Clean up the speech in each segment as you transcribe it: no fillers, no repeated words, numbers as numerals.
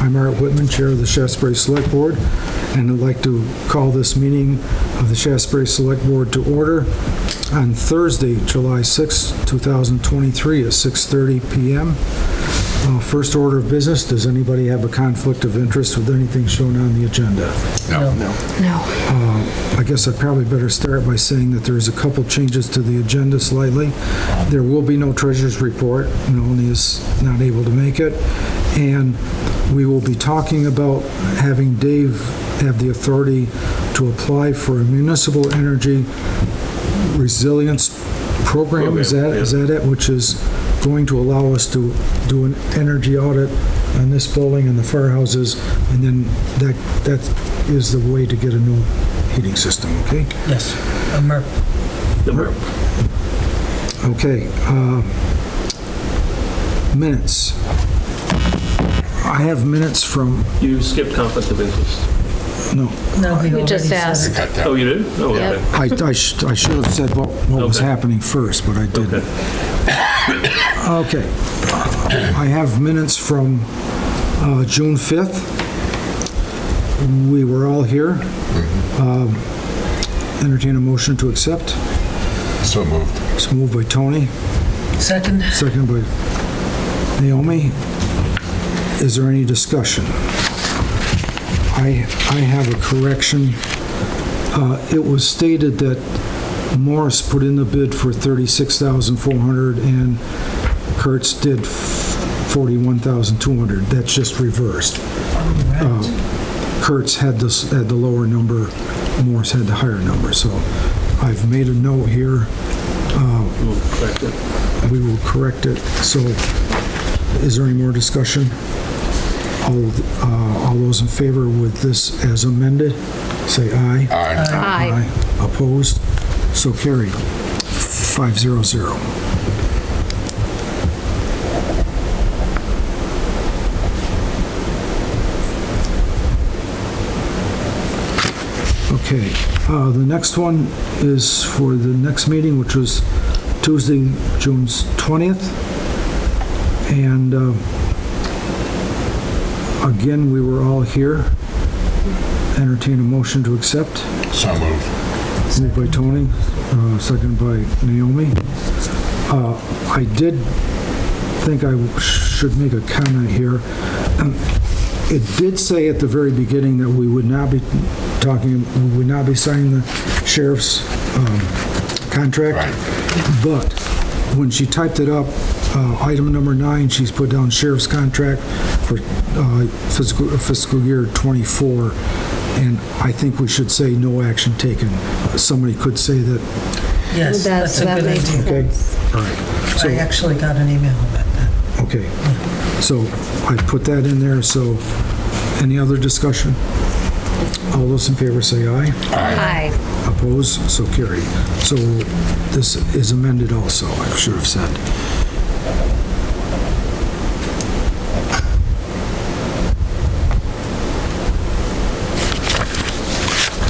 I'm Art Whitman, Chair of the Shaftsbury Select Board, and I'd like to call this meeting of the Shaftsbury Select Board to order on Thursday, July 6, 2023 at 6:30 p.m. First order of business, does anybody have a conflict of interest with anything shown on the agenda? No. I guess I probably better start by saying that there's a couple changes to the agenda slightly. There will be no treasurer's report. Melanie is not able to make it. And we will be talking about having Dave have the authority to apply for a municipal energy resilience program. Is that it? Which is going to allow us to do an energy audit on this building and the firehouses, and then that is the way to get a new heating system, okay? Yes, a MERP. The MERP. Okay, minutes. I have minutes from, You skipped conflict of interest. no, No, We just asked. Oh, you did? Oh, Yep. okay. I should have said what was Okay. happening first, but I didn't. Okay. I have minutes from June 5th. We were all here. Entertain a motion to accept. So moved. It's moved by Tony, Second? second by Naomi. Is there any discussion? I have a correction. It was stated that Morris put in the bid for $36,400 and Kurtz did $41,200. That's just reversed. Kurtz had the lower number, Morris had the higher number. So I've made a note here. We'll correct it. We will correct it. So is there any more discussion? All those in favor with this as amended, say aye. Aye. Opposed? So carried. 500. Okay, the next one is for the next meeting, which was Tuesday, June 20th. And again, we were all here. Entertain a motion to accept. So moved. Moved by Tony, second by Naomi. I did think I should make a comment here. It did say at the very beginning that we would not be signing the sheriff's contract. Right. But when she typed it up, item number 9, she's put down sheriff's contract for fiscal year '24, and I think we should say no action taken. Somebody could say that. Yes, that's a That good makes idea. Okay. sense. All right. So, I actually got an email about that. okay. So I put that in there. So any other discussion? All those in favor say aye. Aye. Opposed? So carried. So this is amended also, I should have said.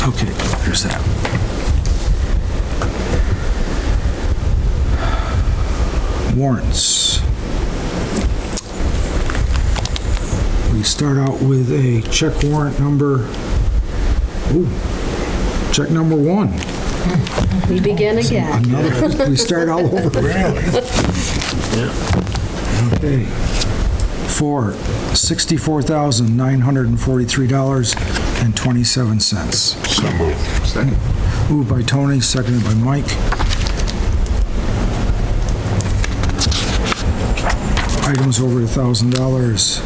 Okay, there's that. Warrants. We start out with a check warrant number, check number 1. We begin again. Another, we start all over. Okay. For $64,943.27. So moved. Second. Moved by Tony, seconded by Mike. Items over $1,000.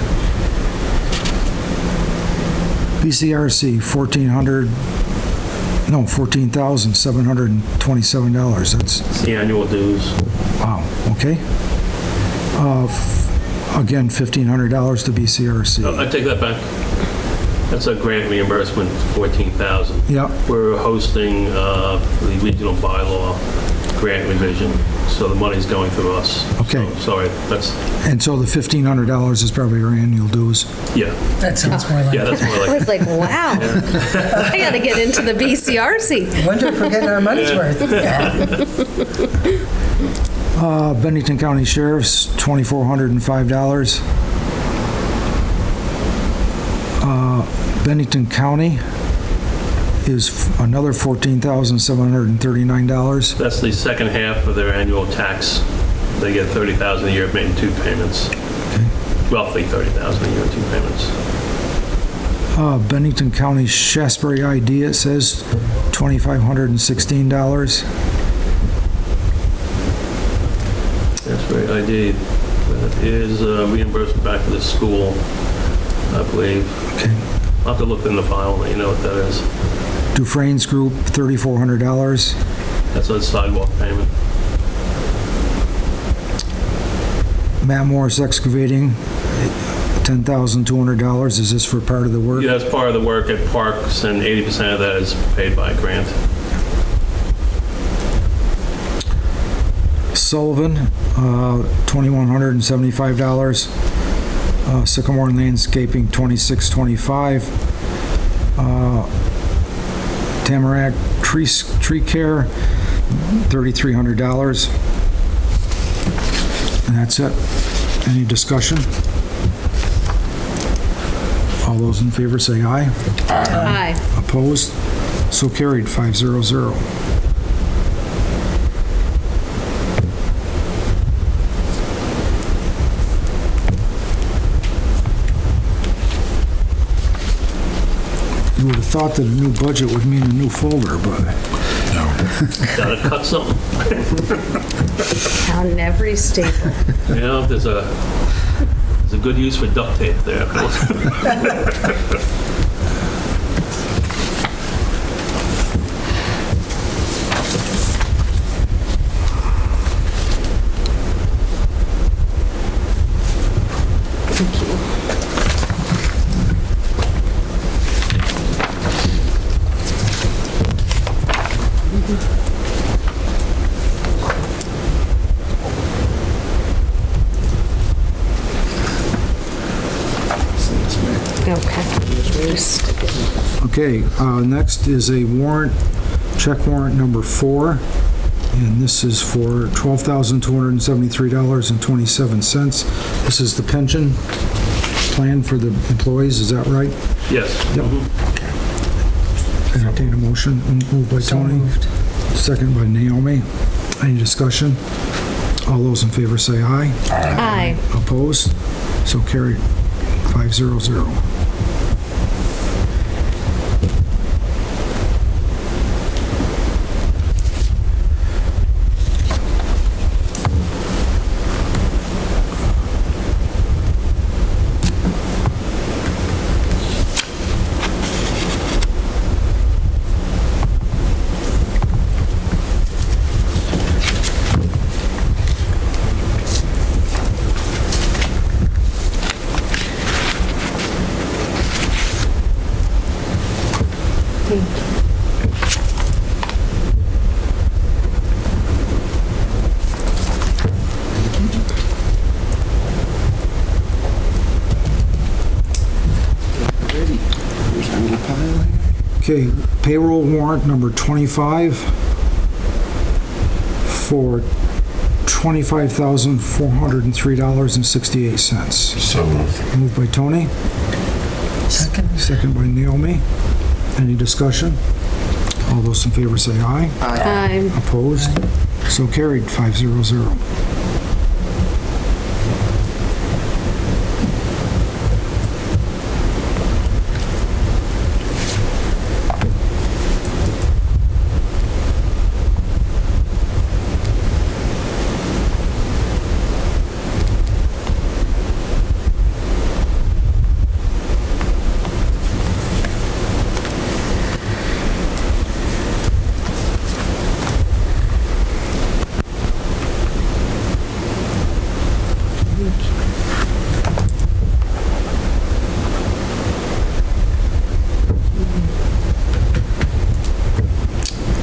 BCRC, $14,727. That's, It's the annual dues. wow, okay. Again, $1,500 to BCRC. I take that back. That's a grant reimbursement, $14,000. Yeah, We're hosting the regional bylaw grant revision, so the money's going through us. Okay. So, sorry, that's, and so the $1,500 is probably our annual dues. yeah, That sounds more like yeah, it. that's more I like, was like, wow, I got to get into the BCRC. Wonder if we're getting our money's worth. Bennington County Sheriff's, $2,405. Bennington County is another $14,739. That's the second half of their annual tax. They get $30,000 a year made in 2 payments. Roughly $30,000 a year in 2 payments. Bennington County Shaftsbury ID, it says $2,516. That's very ID. That is reimbursement back to the school, I believe. Okay. I'll have to look in the file and let you know what that is. Dufresne's Group, $3,400. That's a sidewalk payment. Matt Morris Excavating, $10,200. Is this for part of the work? Yeah, that's part of the work at Parks, and 80% of that is paid by grant. Sullivan, $2,175. Sycamore Landscaping, $2,625. Tamarack Tree Care, $3,300. And that's it. Any discussion? All those in favor say aye. Aye. Opposed? So carried, 500. You would have thought that a new budget would mean a new folder, but Gotta cut something. On every staple. You know, there's a good use for duct tape there. Thank you. Okay. okay, next is a warrant, check warrant number 4, and this is for $12,273.27. This is the pension plan for the employees, is that right? Yes. Yep. Entertain a motion, moved by So Tony, moved. second by Naomi. Any discussion? All those in favor say aye. Aye. Opposed? So carried, 500. Okay, payroll warrant number 25 for $25,403.68. So moved. Moved by Tony, Second. second by Naomi. Any discussion? All those in favor say aye. Aye. Opposed? So carried, 500.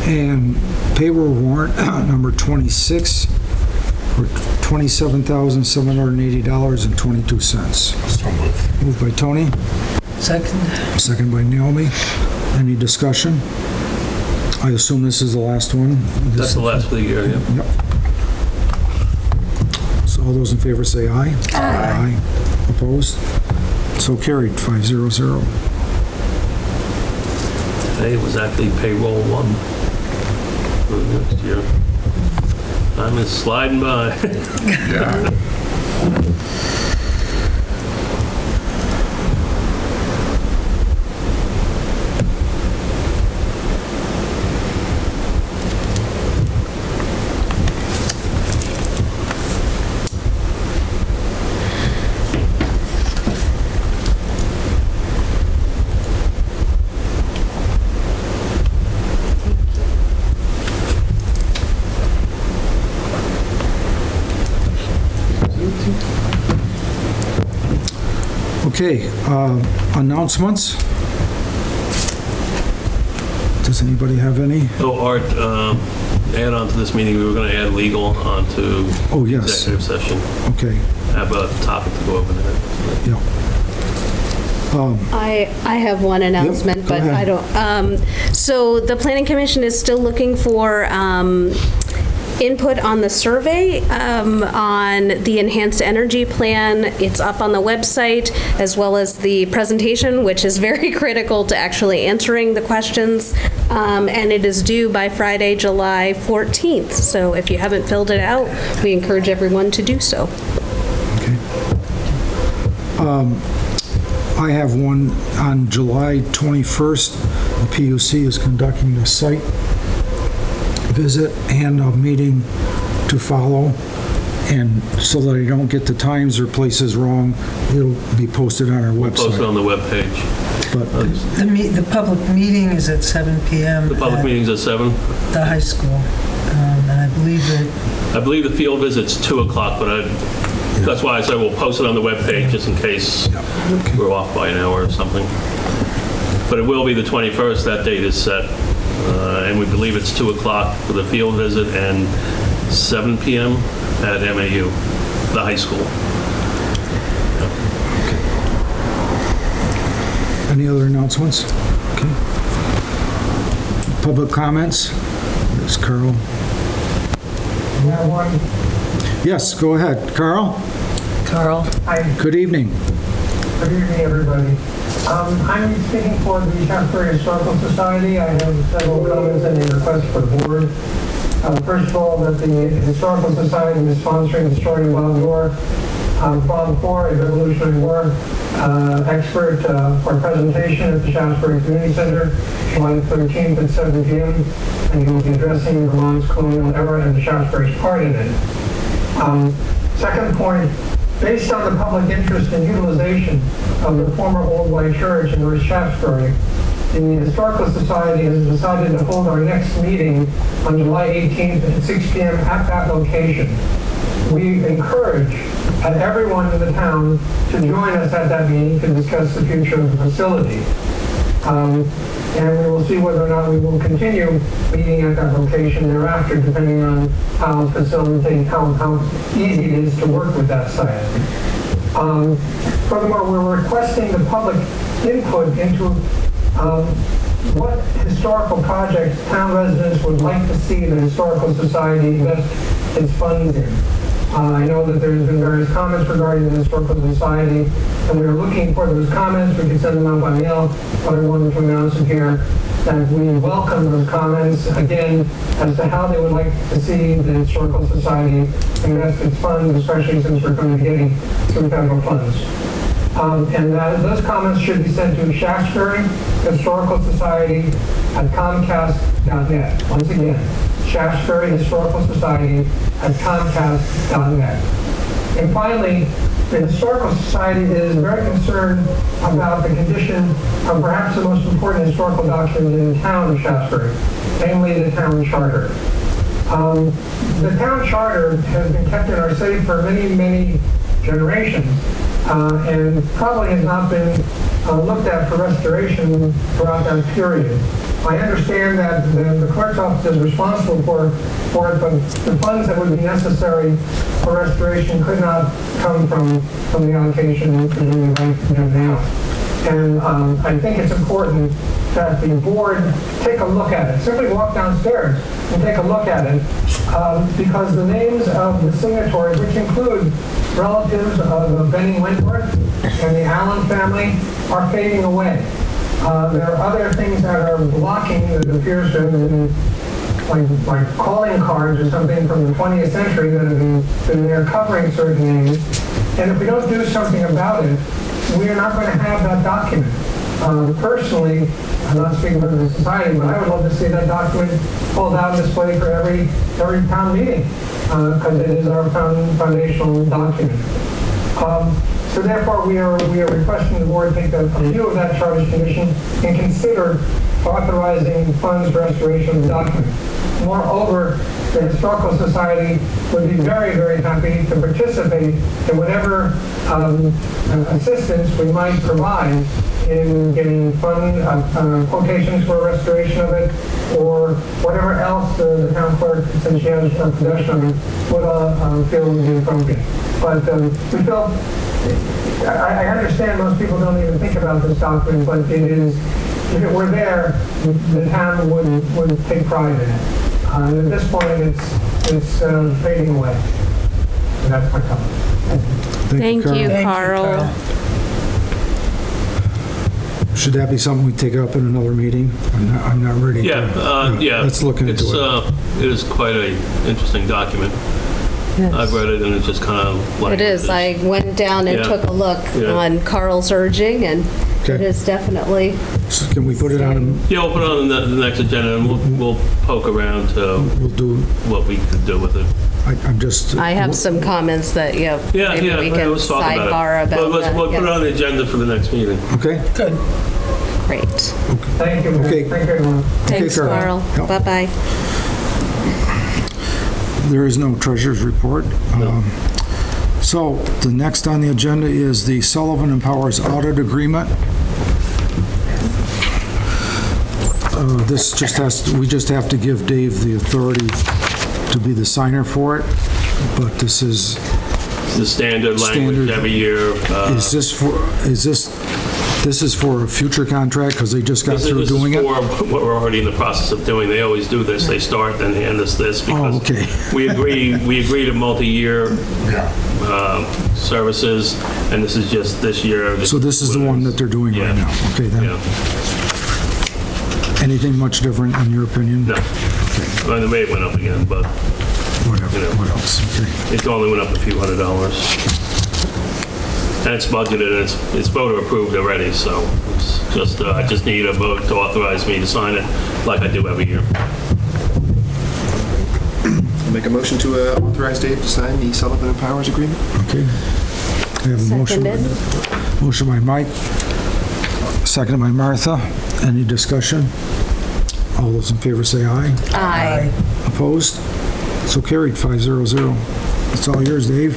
And payroll warrant number 26 for $27,780.22. So moved. Moved by Tony, Second. second by Naomi. Any discussion? I assume this is the last one? That's the last for the year, yeah. Yep. So all those in favor say aye. Aye. Opposed? So carried, 500. Hey, it was actually payroll 1 for next year. Time is sliding by. Yeah. Okay, announcements? Does anybody have any? So Art, add on to this meeting, we were going to add legal onto Oh, yes. executive session. Okay, Have a topic to go over there. yeah. I have one announcement, go but ahead. I don't. So the Planning Commission is still looking for input on the survey on the enhanced energy plan. It's up on the website, as well as the presentation, which is very critical to actually answering the questions. And it is due by Friday, July 14th. So if you haven't filled it out, we encourage everyone to do so. Okay. I have one on July 21st. The PUC is conducting a site visit and a meeting to follow. And so that I don't get the times or places wrong, it'll be posted on our Post it website. on the webpage. But The public meeting is at 7 PM. The public at meeting's at 7. the high school. And I believe that I believe the field visit's 2 o'clock, but that's why I said we'll post it on the webpage just in case we're off by an hour or something. But it will be the 21st, that date is set. And we believe it's 2 o'clock for the field visit and 7 PM at MAU, the high school. any other announcements? Okay. Public comments? Yes, Carl. Yes, go ahead. Carl? Carl. Hi, Good evening. good evening, everybody. I'm speaking for the Shaftsbury Historical Society. I have several comments and a request for the board. First of all, that the Historical Society is sponsoring the story of Bob Gore, Bob Gore, a Revolutionary War expert, for a presentation at the Shaftsbury Community Center, July 13th at 7 p.m. And he will be addressing Vermont's colonial era and the Shaftesbury's part in it. Second point, based on the public interest in utilization of the former Old White Church in North Shaftsbury, the Historical Society has decided to hold our next meeting on July 18th at 6 p.m. at that location. We encourage everyone in the town to join us at that meeting to discuss the future of the facility. And we will see whether or not we will continue meeting at that location thereafter, depending on how easy it is to work with that site. Furthermore, we're requesting the public input into what historical projects town residents would like to see the Historical Society invest its funds in. I know that there's been various comments regarding the Historical Society, and we are looking for those comments. We can send them out by mail, but I wanted to announce it here that we welcome those comments, again, as to how they would like to see the Historical Society invest its funds, especially since we're going to be getting some federal funds. Those comments should be sent to Shaftsbury Historical Society at Comcast.net. Once again, Shaftsbury Historical Society at Comcast.net. And finally, the Historical Society is very concerned about the condition of perhaps the most important historical document in the town of Shaftsbury, namely the town charter. The town charter has been kept in our city for many, many generations, and probably has not been looked at for restoration throughout that period. I understand that the clerk's office is responsible for it, but the funds that would be necessary for restoration could not come from the allocation from the bank now. And I think it's important that the board take a look at it. Simply walk downstairs and take a look at it, because the names of the signatories, which include relatives of Benny Wentworth and the Allen family, are fading away. There are other things that are blocking that appears to have been like calling cards or something from the 20th century that have been there covering certain areas. And if we don't do something about it, we are not going to have that document. Personally, I'm not speaking for the society, but I would love to see that document pulled out and displayed for every town meeting, because it is our foundational document. So therefore, we are requesting the board take a view of that charge condition and consider authorizing funds for restoration of the document. Moreover, the Historical Society would be very, very happy to participate in whatever assistance we might provide in getting fund quotations for restoration of it, or whatever else the town clerk, since she has possession of it, would feel would be appropriate. But we felt, I understand most people don't even think about this document, but it is, if it were there, the town would take pride in it. And at this point, it's fading away. And that's my comment. Thank you, Thank you, Carl. Should that be something we take up in another meeting? I'm not ready. Yeah. Let's look into it. It is quite a interesting document. I've read it, and it's just kind of like... It is. I went down and Yeah. took a look Yeah. on Carl's urging, and Okay. it is definitely, So can we put it on, Yeah, we'll put it on the next agenda, and we'll poke around to we'll do, what we could do with it. I'm just... I have some comments that, Yeah, maybe we can let's talk about it. sidebar about We'll that. put it Yeah. on the agenda for the next meeting. Okay? Good. Great. Thank you. Okay. Thank you, everyone. Thanks, Carl. Carl. Yep. Bye-bye. There is no treasurer's report. So the next on the agenda is the Sullivan and Powers audit agreement. This just we just have to give Dave the authority to be the signer for it, but this is, The standard language Standard. every year. this is for a future contract because they just got through doing This it? is for what we're already in the process of doing. They always do this. They start, then hand us this, because okay. we agree to multi-year Yeah. services, and this is just this year. So this is the one that they're doing right Yeah. now? Okay, then. Yeah, Anything much different in your opinion? no. Well, the rate went up again, but Whatever, You know. what else? Okay. it only went up a few $100s. And it's budgeted, and it's voter approved already, so it's just, I just need a vote to authorize me to sign it like I do every year. Make a motion to authorize Dave to sign the Sullivan and Powers agreement. Okay. We have a motion. Seconded. Motion by Mike, seconded by Martha. Any discussion? All those in favor say aye. Aye. Opposed? So carried, 500. It's all yours, Dave.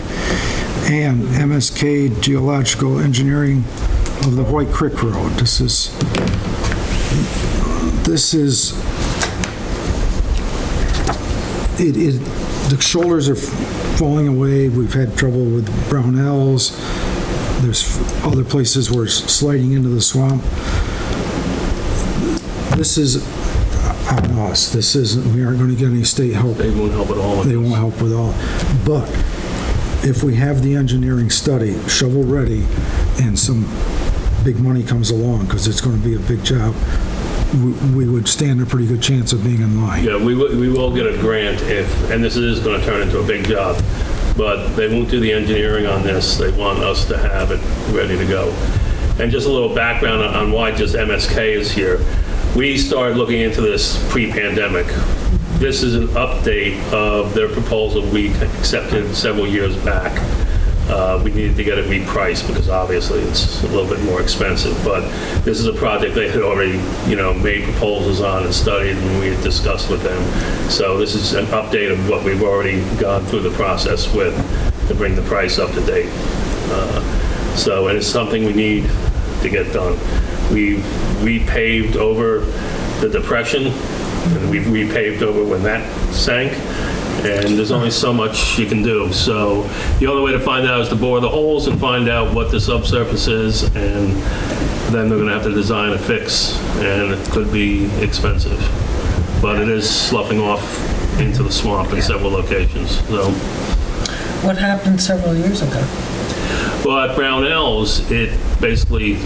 And MSK Geological Engineering of the White Creek Road. This is, the shoulders are falling away. We've had trouble with Brownells. There's other places where it's sliding into the swamp. This is on us. This isn't, we aren't going to get any state help. They won't help at all. with They this. won't help with all. But if we have the engineering study shovel-ready and some big money comes along, because it's going to be a big job, we would stand a pretty good chance of being in line. Yeah, we will get a grant if, and this is going to turn into a big job, but they won't do the engineering on this. They want us to have it ready to go. And just a little background on why just MSK is here. We started looking into this pre-pandemic. This is an update of their proposal we accepted several years back. We needed to get it repriced because obviously it's a little bit more expensive, but this is a project they had already, made proposals on and studied, and we had discussed with them. So this is an update of what we've already gone through the process with to bring the price up to date. And it's something we need to get done. We repaved over the Depression, and we've repaved over when that sank. And there's only so much you can do. So the only way to find out is to bore the holes and find out what the subsurface is, and then they're going to have to design a fix, and it could be expensive. But it is sloughing off into the swamp in several locations. So, What happened several years ago? well, at Brownells, it basically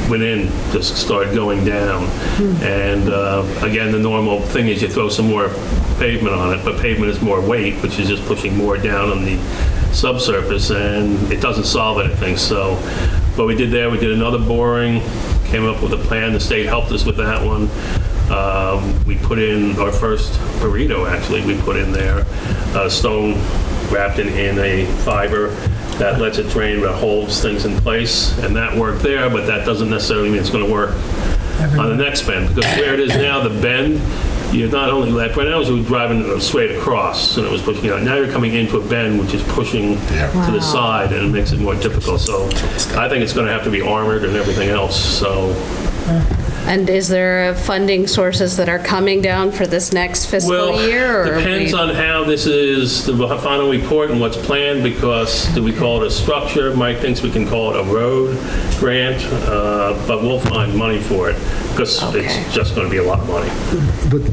went in, just started going down. And again, the normal thing is you throw some more pavement on it, but pavement is more weight, which is just pushing more down on the subsurface, and it doesn't solve anything. So what we did there, we did another boring, came up with a plan. The state helped us with that one. We put in our first burrito, actually. We put in there stone wrapped in a fiber that lets it drain, but holds things in place, and that worked there, but that doesn't necessarily mean it's going to work on the next bend, because where it is now, the bend, you're not only left, right now you were driving straight across and it was pushing out. Now you're coming into a bend which is pushing to the side, and it makes it more difficult. So I think it's going to have to be armored and everything else. So. And is there funding sources that are coming down for this next fiscal year? Well, depends on how this is, the final report and what's planned, because do we call it a structure? Mike thinks we can call it a road grant, but we'll find money for it, because it's just going to be a lot of money. But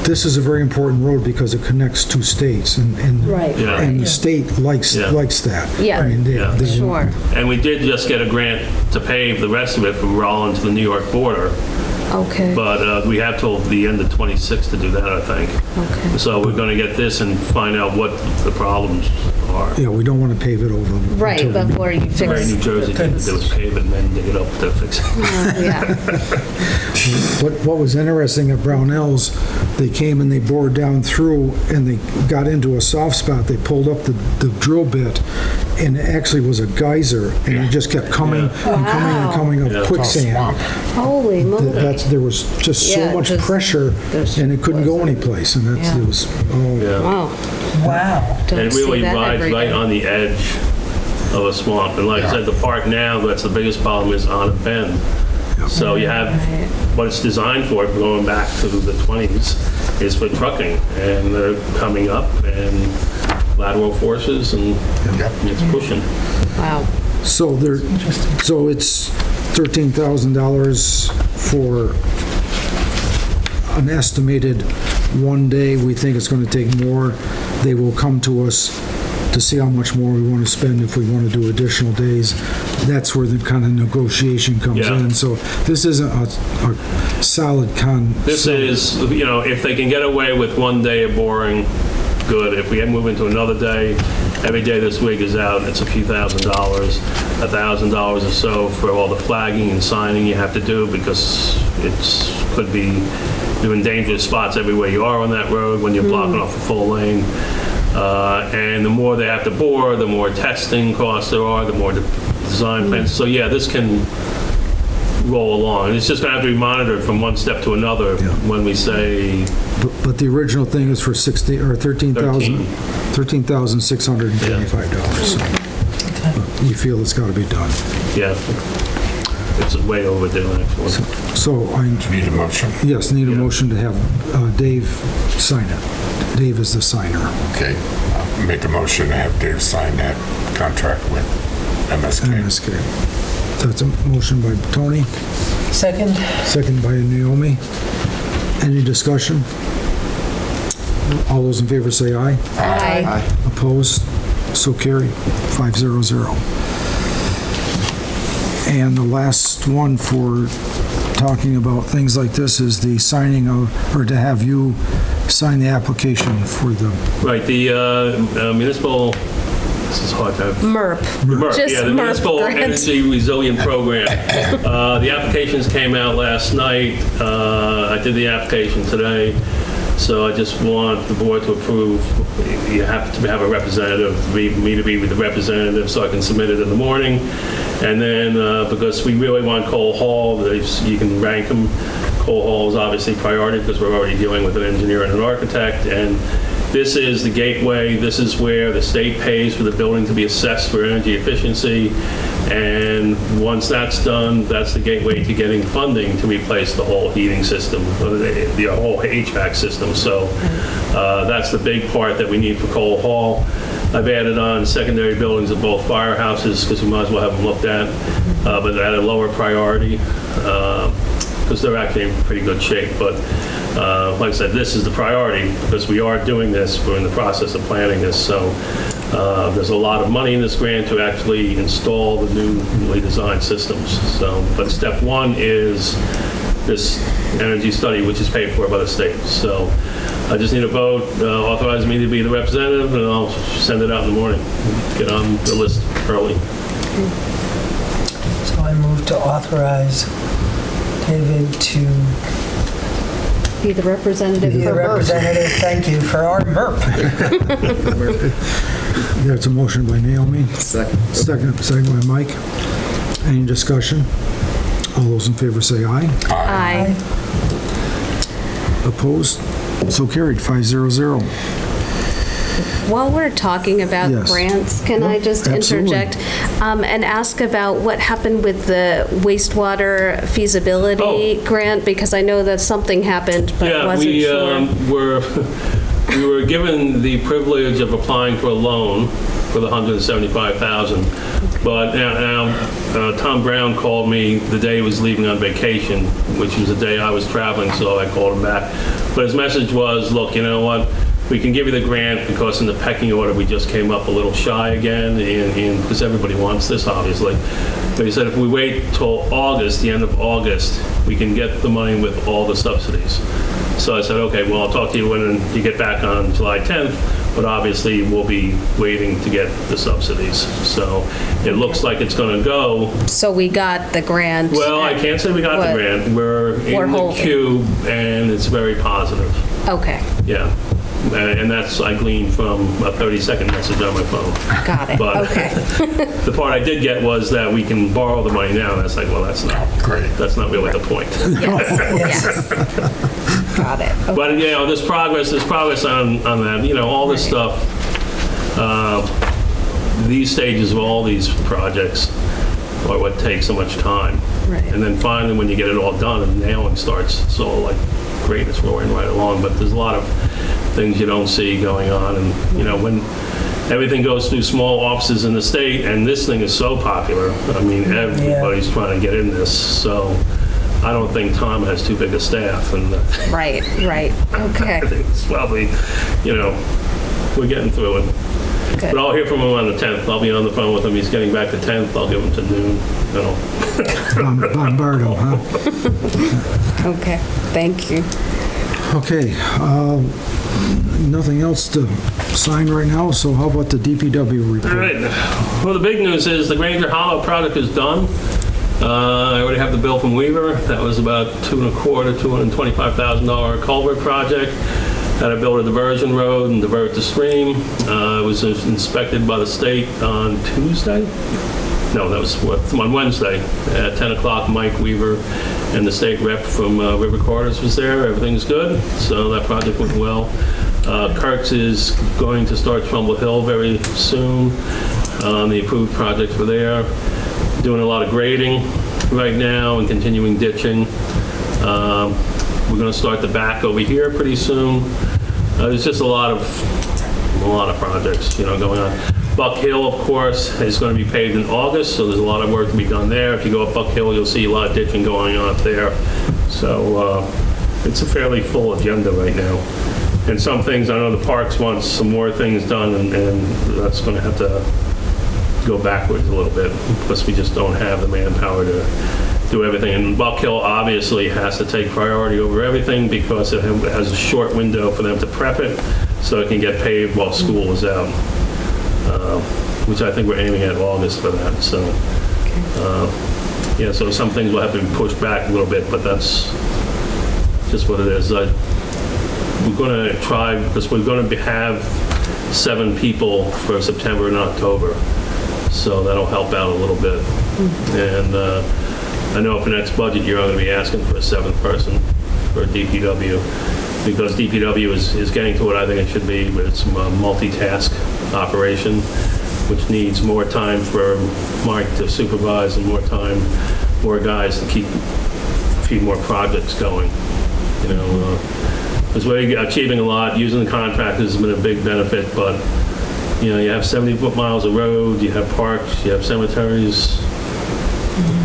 this is a very important road because it connects two states, and Yeah. and the state likes that. Yeah. I mean, they Sure. And we did just get a grant to pave the rest of it from Rollin to the New York border. Okay. But we have till the end of 26 to do that, I think. Okay. So we're going to get this and find out what the problems are. Yeah, we don't want to pave it over. Right, until we- before you The way fix. New Jersey did it, they was pave it and then dig it up to fix it. Yeah. What was interesting at Brownells, they came and they bored down through and they got into a soft spot. They pulled up the drill bit, and it actually was a geyser, and it just kept coming and coming and coming Yeah. of quicksand. Holy moly. There was just so Yeah, much just- pressure, and it couldn't go anyplace, and Yeah. it was, Yeah. Wow. Wow. Don't And it see really that rides every right day. on the edge of a swamp. And like I said, the park now, that's the biggest problem, is on a bend. So you have, what it's designed for, going back to the 20s, is for trucking. And they're coming up, and lateral forces, and it's pushing. Wow. so it's $13,000 for an estimated one day. We think it's going to take more. They will come to us to see how much more we want to spend if we want to do additional days. That's where the kind of negotiation comes Yeah. in. So this isn't a solid This is, if they can get away with one day of boring, good. If we move into another day, every day this week is out, it's a few $1,000s, $1,000 or so for all the flagging and signing you have to do, because could be doing dangerous spots everywhere you are on that road when you're blocking off a full lane. And the more they have to bore, the more testing costs there are, the more design plans. So yeah, this can roll along. It's just going to have to be monitored from one step to another when we say But the original thing is for $13,625. So you feel it's got to be done. yeah, it's way overdue, actually. So Need a motion? yes, need a motion to have Dave sign it. Dave is the signer. Okay. I'll make a motion to have Dave sign that contract with MSK. MSK. That's a motion by Tony, Second? second by Naomi. Any discussion? All those in favor say aye. Aye. Opposed? So carried, 500. And the last one for talking about things like this is the signing of, or to have you sign the application for the, Right, the municipal, this is hard to have. MERP. MERP, Just yeah, the MERP Municipal grant. Energy Resilient Program. The applications came out last night. I did the application today, so I just want the board to approve. You have to have a representative, me to be with the representative, so I can submit it in the morning. And then, because we really want Cole Hall, you can rank them. Cole Hall is obviously priority because we're already dealing with an engineer and an architect, and this is the gateway. This is where the state pays for the building to be assessed for energy efficiency, and once that's done, that's the gateway to getting funding to replace the whole heating system, the whole HVAC system. So that's the big part that we need for Cole Hall. I've added on secondary buildings of both firehouses because we might as well have them looked at, but at a lower priority because they're actually in pretty good shape. But like I said, this is the priority because we are doing this. We're in the process of planning this. So There's a lot of money in this grant to actually install the newly designed systems. So, but step one is this energy study, which is paid for by the state. So I just need a vote, authorize me to be the representative, and I'll send it out in the morning. Get on the list early. So I move to authorize David to Be the representative be the for both. representative, thank you, for our MERP. That's a motion by Naomi, Second. second by Mike. Any discussion? All those in favor say aye. Aye. Opposed? So carried, 500. While we're talking about Yes. grants, can I Yep, just absolutely. interject and ask about what happened with the wastewater feasibility grant? Because I know that something happened, but Yeah, wasn't sure. we were given the privilege of applying for a loan for the $175,000. But now Tom Brown called me the day he was leaving on vacation, which was the day I was traveling, so I called him back. But his message was, look, you know what? We can give you the grant because in the pecking order, we just came up a little shy again, because everybody wants this, obviously. But he said if we wait till August, the end of August, we can get the money with all the subsidies. So I said, okay, well, I'll talk to you when you get back on July 10th, but obviously we'll be waiting to get the subsidies. So it looks like it's going to go. So we got the grant. Well, I can't say we got the What? grant. We're We're in the hoping. queue, and it's very positive. Okay, Yeah. And that's, I gleaned from a 30-second message on my phone. got it, But okay. the part I did get was that we can borrow the money now, and that's like, well, that's not Great. really the point. Yes, yes. Got it. Okay. But, you know, there's progress on that, you know, all this stuff, these stages of all these projects are what takes so much time. Right. And then finally, when you get it all done and nailing starts, it's all like great, it's roaring right along, but there's a lot of things you don't see going on, and, you know, when everything goes through small offices in the state, and this thing is so popular, I mean, everybody's trying to get in this, so I don't think Tom has too big a staff, and Right, right, okay. I think it's probably, you know, we're getting through it. Good. But I'll hear from him on the 10th. I'll be on the phone with him. He's getting back the 10th. I'll give him to noon. You know. Bombardo, huh? Okay, thank you. Okay, nothing else to sign right now, so how about the DPW All report? right. Well, the big news is the Granger Hollow project is done. I already have the bill from Weaver. That was about $225,000 culvert project. Had to build a diversion road and divert the stream. It was inspected by the state on Tuesday. No, that was on Wednesday at 10 o'clock. Mike Weaver and the state rep from River Corridors was there. Everything's good. So that project went well. Kirk's is going to start Trumbull Hill very soon. The approved projects were there. Doing a lot of grading right now and continuing ditching. We're going to start the back over here pretty soon. There's just a lot of projects, you know, going on. Buck Hill, of course, is going to be paved in August, so there's a lot of work to be done there. If you go up Buck Hill, you'll see a lot of ditching going on up there. So it's a fairly full agenda right now. And some things, I know the parks wants some more things done, and that's going to have to go backwards a little bit because we just don't have the manpower to do everything. And Buck Hill obviously has to take priority over everything because it has a short window for them to prep it so it can get paved while school is out, which I think we're aiming at August for that. So, yeah, so some things will have to be pushed back a little bit, but that's just what it is. We're going to try, because we're going to have 7 people for September and October. So that'll help out a little bit. And I know for next budget year, I'm going to be asking for a 7th person for DPW because DPW is getting to what I think it should be, but it's a multitask operation, which needs more time for Mike to supervise and more guys to keep a few more projects going. You know, because we're achieving a lot. Using the contractors has been a big benefit, but you know, you have 70-foot miles of road, you have parks, you have cemeteries,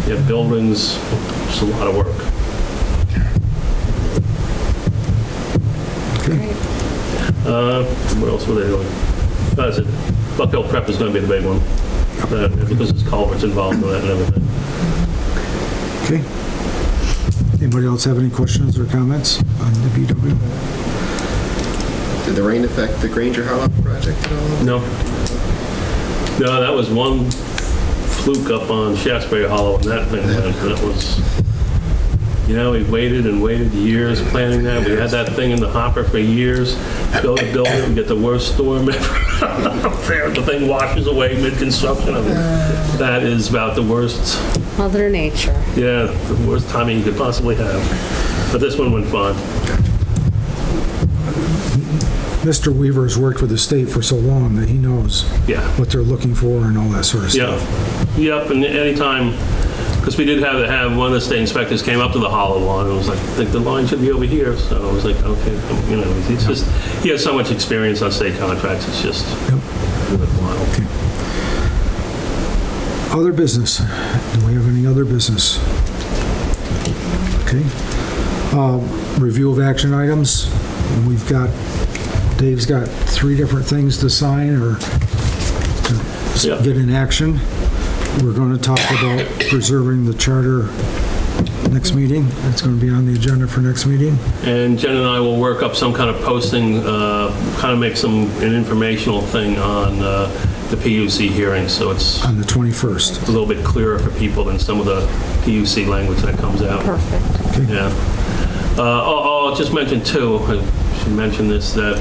you have buildings. It's a lot of work. Okay. What else were they doing? That's it. Buck Hill Prep is going to be the big one, because there's culverts involved in that and everything. Okay. Anybody else have any questions or comments on the BW? Did the rain affect the Granger Hollow project at all? No. No, that was one fluke up on Shaftsbury Hollow, and that thing went. That was, we waited and waited years planning that. We had that thing in the hopper for years. Build it, we get the worst storm ever. The thing washes away mid-construction. I mean, that is about the worst. Mother Nature. Yeah, the worst timing you could possibly have. But this one went fine. Mr. Weaver has worked with the state for so long that he knows Yeah. what they're looking for and all that sort of Yeah. stuff. Yep, and anytime, because we did have one of the state inspectors came up to the hollow one and was like, I think the line should be over here. So I was like, okay, it's just, he has so much experience on state contracts, it's just worthwhile. Other business. Do we have any other business? Okay. Review of action items. Dave's got 3 different things to sign or to Yeah. get in action. We're going to talk about preserving the charter next meeting. It's going to be on the agenda for next meeting. And Jen and I will work up some kind of posting, kind of make an informational thing on the PUC hearing, so it's On the 21st. a little bit clearer for people than some of the PUC language that comes out. Perfect. Yeah. I'll just mention too, I should mention this, that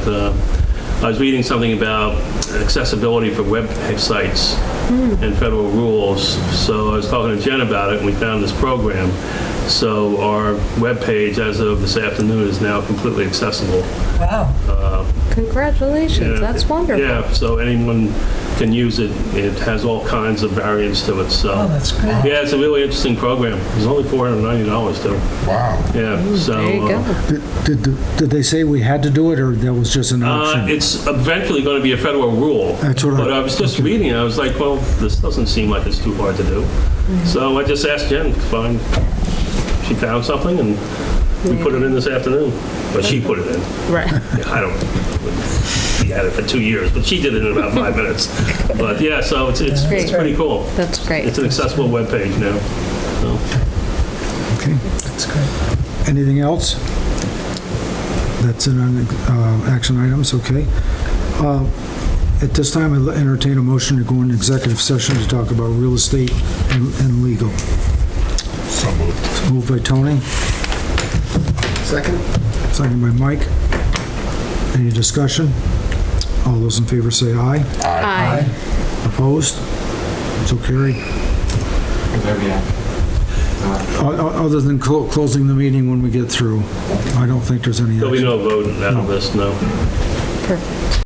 I was reading something about accessibility for web sites and federal rules. So I was talking to Jen about it, and we found this program. So our webpage, as of this afternoon, is now completely accessible. Wow. Congratulations, Yeah. that's wonderful. Yeah, so anyone can use it. It has all kinds of variants to it, so. Oh, that's great. Yeah, it's a really interesting program. It's only $490 too. Wow. Yeah, so. There you go. Did they say we had to do it or that was just an option? It's eventually going to be a federal rule. That's what But I was just reading, I was like, well, this doesn't seem like it's too hard to do. So I just asked Jen to find, she found something and we put it in this afternoon. But she put it in. Right. Yeah, I don't, she had it for 2 years, but she did it in about 5 minutes. But yeah, so it's Great. pretty cool. That's great. It's an accessible webpage now. So. Okay. That's great. Anything else? That's in on action items, okay. At this time, I'll entertain a motion to go into executive session to talk about real estate and legal. So moved. Moved by Tony, Second? second by Mike. Any discussion? All those in favor say aye. Aye. Opposed? So carried. Other than closing the meeting when we get through, I don't think there's any There'll be action. no vote out of this, no. Perfect.